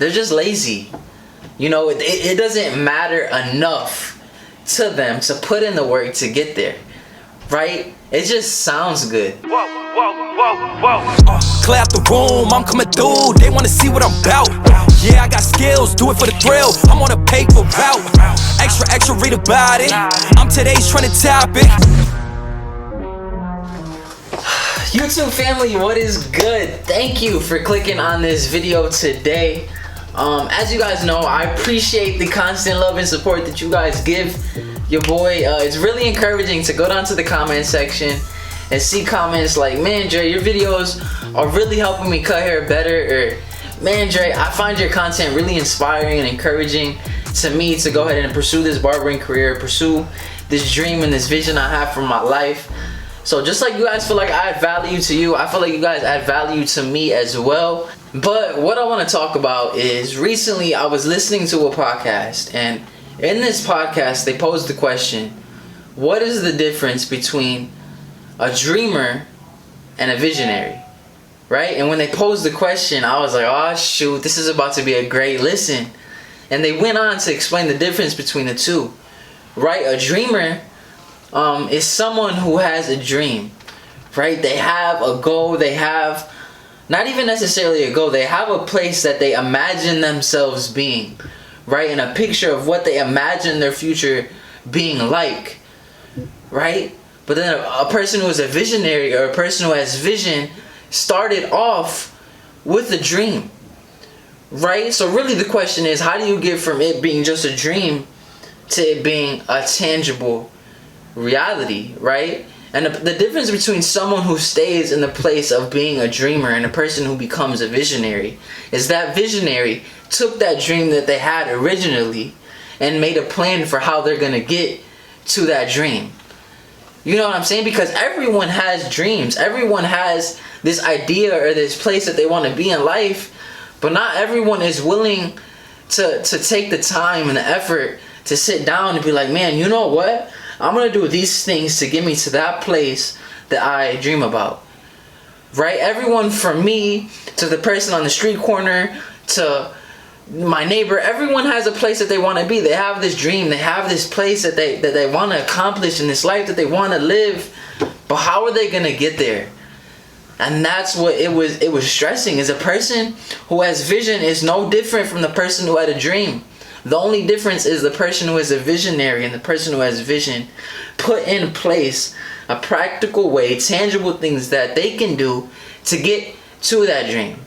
they're just lazy. You know, it doesn't matter enough to them to put in the work to get there, right? It just sounds good. Clear out the room, I'm coming through. They wanna see what I'm about. Yeah, I got skills, do it for the thrill. I'm on a paper route. Extra, read about it. I'm today's trending topic. YouTube family, what is good? Thank you for clicking on this video today. As you guys know, I appreciate the constant love and support that you guys give your boy. It's really encouraging to go down to the comment section and see comments like, man Dre, your videos are really helping me cut hair better, or man Dre, I find your content really inspiring and encouraging to me to go ahead and pursue this barbering career, pursue this dream and this vision I have for my life. So just like you guys feel like I add value to you, I feel like you guys add value to me as well. But what I want to talk about is, recently I was listening to a podcast, and in this podcast they posed the question, what is the difference between a dreamer and a visionary? Right? And when they posed the question, I was like, oh shoot, this is about to be a great listen. And they went on to explain the difference between the two. Right? A dreamer is someone who has a dream, right? They have a goal, they have not even necessarily a goal, they have a place that they imagine themselves being, right? And a picture of what they imagine their future being like, right? But then a person who is a visionary, or a person who has vision, started off with a dream, right? So really the question is, how do you get from it being just a dream to it being a tangible reality, right? And the difference between someone who stays in the place of being a dreamer and a person who becomes a visionary is that visionary took that dream that they had originally and made a plan for how they're gonna get to that dream. You know what I'm saying? Because everyone has dreams. Everyone has this idea or this place that they want to be in life, but not everyone is willing to take the time and the effort to sit down and be like, man, you know what? I'm going to do these things to get me to that place that I dream about. Right? Everyone, from me to the person on the street corner to my neighbor, everyone has a place that they want to be. They have this dream. They have this place that they want to accomplish in this life that they want to live. But how are they going to get there? And that's what it was stressing. Is a person who has vision is no different from the person who had a dream. The only difference is the person who is a visionary and the person who has vision put in place a practical way, tangible things that they can do to get to that dream.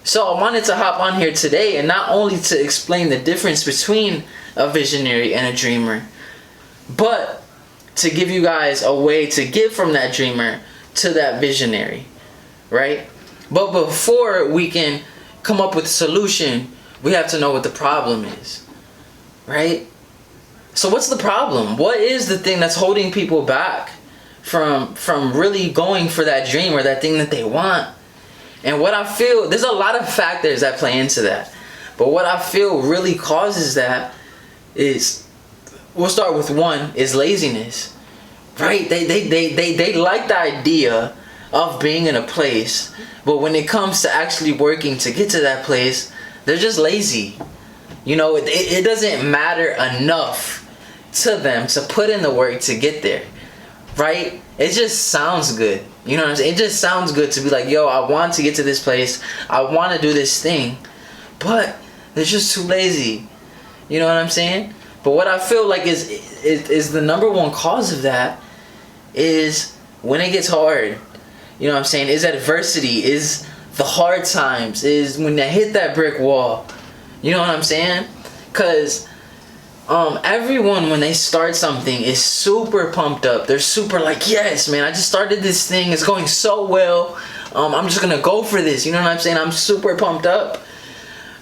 So I wanted to hop on here today and not only to explain the difference between a visionary and a dreamer, but to give you guys a way to get from that dreamer to that visionary, right? But before we can come up with a solution, we have to know what the problem is, right? So what's the problem? What is the thing that's holding people back from really going for that dream or that thing that they want? And what I feel, there's a lot of factors that play into that. But what I feel really causes that is, we'll start with one, is laziness, right? They like the idea of being in a place, but when it comes to actually working to get to that place, they're just lazy. You know, it doesn't matter enough to them to put in the work to get there, right? It just sounds good. You know what I'm saying? It just sounds good to be like, yo, I want to get to this place. I want to do this thing. But they're just too lazy. You know what I'm saying? But what I feel like is the number one cause of that is when it gets hard. You know what I'm saying? Is adversity, is the hard times, is when they hit that brick wall. You know what I'm saying? Because everyone, when they start something, is super pumped up. They're super like, yes, man, I just started this thing. It's going so well. I'm just going to go for this. You know what I'm saying? I'm super pumped up.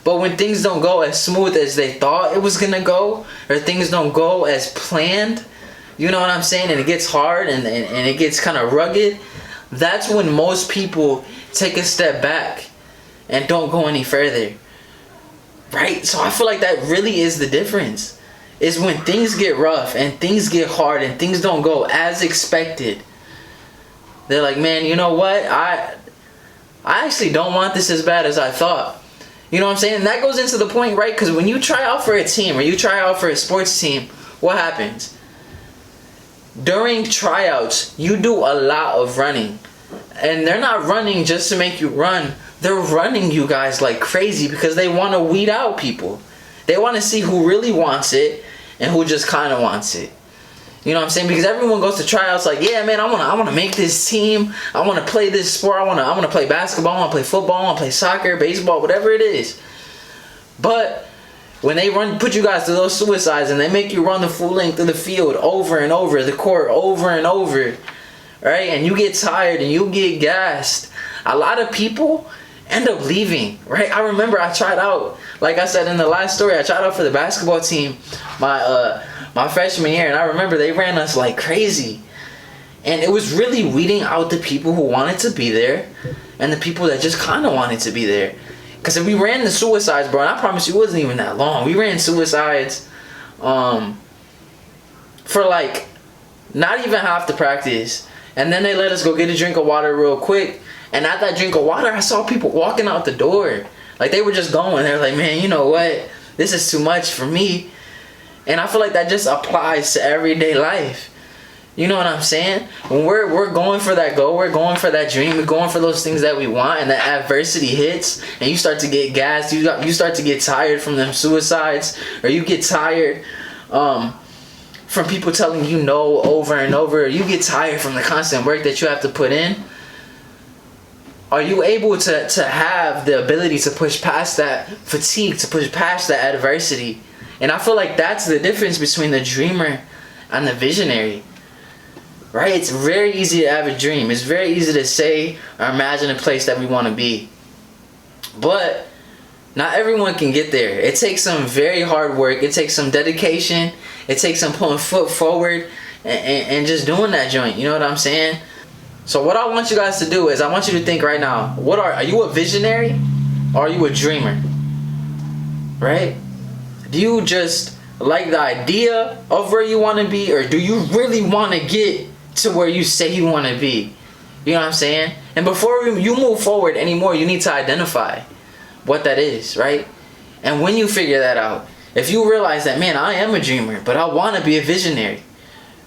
But when things don't go as smooth as they thought it was going to go, or things don't go as planned, you know what I'm saying? And it gets hard and it gets kind of rugged. That's when most people take a step back and don't go any further, right? So I feel like that really is the difference, is when things get rough and things get hard and things don't go as expected. They're like, man, you know what? I actually don't want this as bad as I thought. You know what I'm saying? And that goes into the point, right? Because when you try out for a team or you try out for a sports team, what happens? During tryouts, you do a lot of running. And they're not running just to make you run. They're running you guys like crazy because they want to weed out people. They want to see who really wants it and who just kind of wants it. You know what I'm saying? Because everyone goes to tryouts like, yeah, man, I want to make this team. I want to play this sport. I want to play basketball. I want to play football. I want to play soccer, baseball, whatever it is. But when they put you guys to those suicides and they make you run the full length of the field over and over, the court over and over, right? And you get tired and you get gassed. A lot of people end up leaving, right? I remember I tried out, like I said in the last story, I tried out for the basketball team my freshman year, and I remember they ran us like crazy. And it was really weeding out the people who wanted to be there and the people that just kind of wanted to be there. Because if we ran the suicides, bro, and I promise you it wasn't even that long. We ran suicides for like not even half the practice. And then they let us go get a drink of water real quick. And at that drink of water, I saw people walking out the door. Like they were just going. They were like, man, you know what? This is too much for me. And I feel like that just applies to everyday life. You know what I'm saying? When we're going for that goal, we're going for that dream, we're going for those things that we want, and the adversity hits, and you start to get gassed, you start to get tired from them suicides, or you get tired from people telling you no over and over, or you get tired from the constant work that you have to put in. Are you able to have the ability to push past that fatigue, to push past that adversity? And I feel like that's the difference between the dreamer and the visionary. Right? It's very easy to have a dream. It's very easy to say or imagine a place that we want to be. But not everyone can get there. It takes some very hard work. It takes some dedication. It takes some putting foot forward and just doing that joint. You know what I'm saying? So what I want you guys to do is I want you to think right now. Are you a visionary or are you a dreamer? Right? Do you just like the idea of where you want to be, or do you really want to get to where you say you want to be? You know what I'm saying? And before you move forward anymore, you need to identify what that is, right? And when you figure that out, if you realize that, man, I am a dreamer, but I want to be a visionary,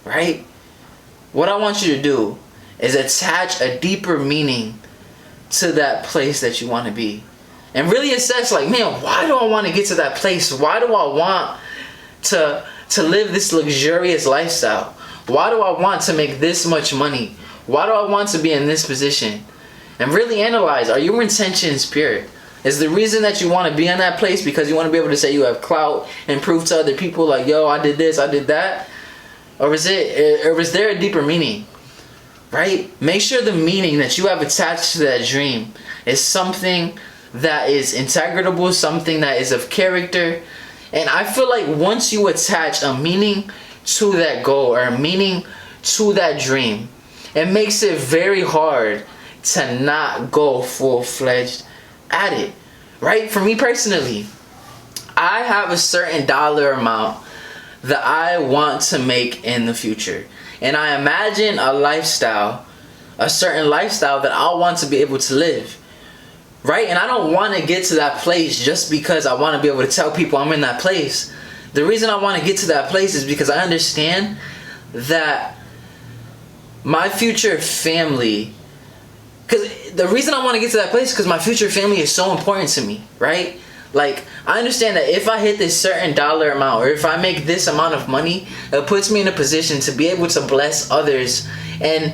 right? What I want you to do is attach a deeper meaning to that place that you want to be. And really assess, like, man, why do I want to get to that place? Why do I want to live this luxurious lifestyle? Why do I want to make this much money? Why do I want to be in this position? And really analyze, are your intentions pure? Is the reason that you want to be in that place because you want to be able to say you have clout and prove to other people like, yo, I did this, I did that? Or is there a deeper meaning? Right? Make sure the meaning that you have attached to that dream is something that is integrable, something that is of character. And I feel like once you attach a meaning to that goal or a meaning to that dream, it makes it very hard to not go full-fledged at it. Right? For me personally, I have a certain dollar amount that I want to make in the future. And I imagine a certain lifestyle that I want to be able to live. Right? And I don't want to get to that place just because I want to be able to tell people I'm in that place. The reason I want to get to that place is because I understand that my future family, because the reason I want to get to that place is because my future family is so important to me, right? Like, I understand that if I hit this certain dollar amount, or if I make this amount of money, it puts me in a position to be able to bless others and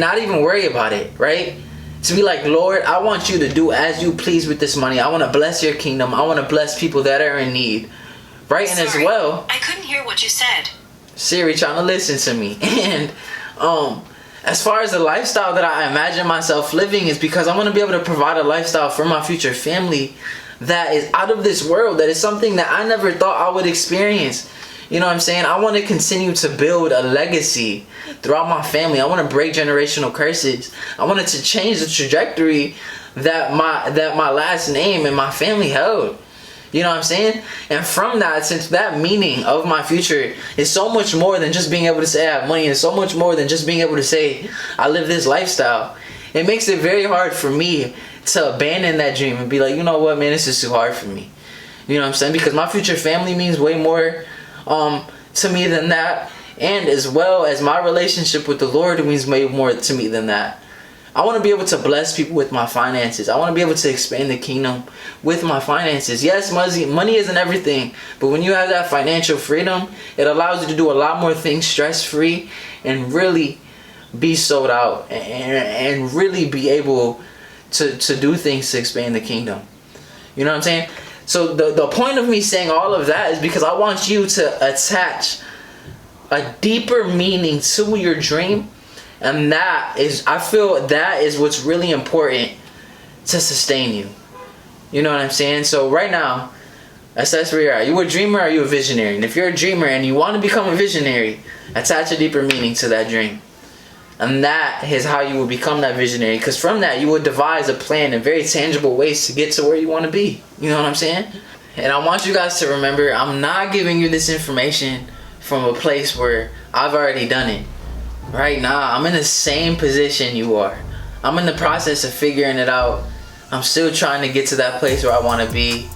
not even worry about it, right? To be like, Lord, I want you to do as you please with this money. I want to bless your kingdom. I want to bless people that are in need, right? And as well, I couldn't hear what you said. Siri trying to listen to me. And as far as the lifestyle that I imagine myself living is because I want to be able to provide a lifestyle for my future family that is out of this world, that is something that I never thought I would experience. You know what I'm saying? I want to continue to build a legacy throughout my family. I want to break generational curses. I wanted to change the trajectory that my last name and my family held. You know what I'm saying? And from that, since that meaning of my future is so much more than just being able to say I have money, and so much more than just being able to say I live this lifestyle, it makes it very hard for me to abandon that dream and be like, you know what, man, this is too hard for me. You know what I'm saying? Because my future family means way more to me than that. And as well as my relationship with the Lord means way more to me than that. I want to be able to bless people with my finances. I want to be able to expand the kingdom with my finances. Yes, money isn't everything, but when you have that financial freedom, it allows you to do a lot more things stress-free and really be sold out and really be able to do things to expand the kingdom. You know what I'm saying? So the point of me saying all of that is because I want you to attach a deeper meaning to your dream. And that is, I feel that is what's really important to sustain you. You know what I'm saying? So right now, assess where you're at. Are you a dreamer or are you a visionary? And if you're a dreamer and you want to become a visionary, attach a deeper meaning to that dream. And that is how you will become that visionary. Because from that, you will devise a plan in very tangible ways to get to where you want to be. You know what I'm saying? And I want you guys to remember, I'm not giving you this information from a place where I've already done it. Right now, I'm in the same position you are. I'm in the process of figuring it out. I'm still trying to get to that place where I want to be.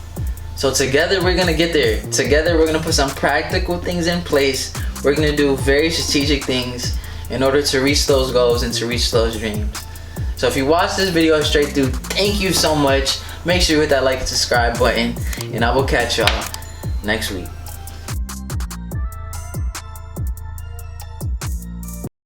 So together we're going to get there. Together we're going to put some practical things in place. We're going to do very strategic things in order to reach those goals and to reach those dreams. So if you watch this video straight through, thank you so much. Make sure you hit that like and subscribe button. And I will catch y'all next week.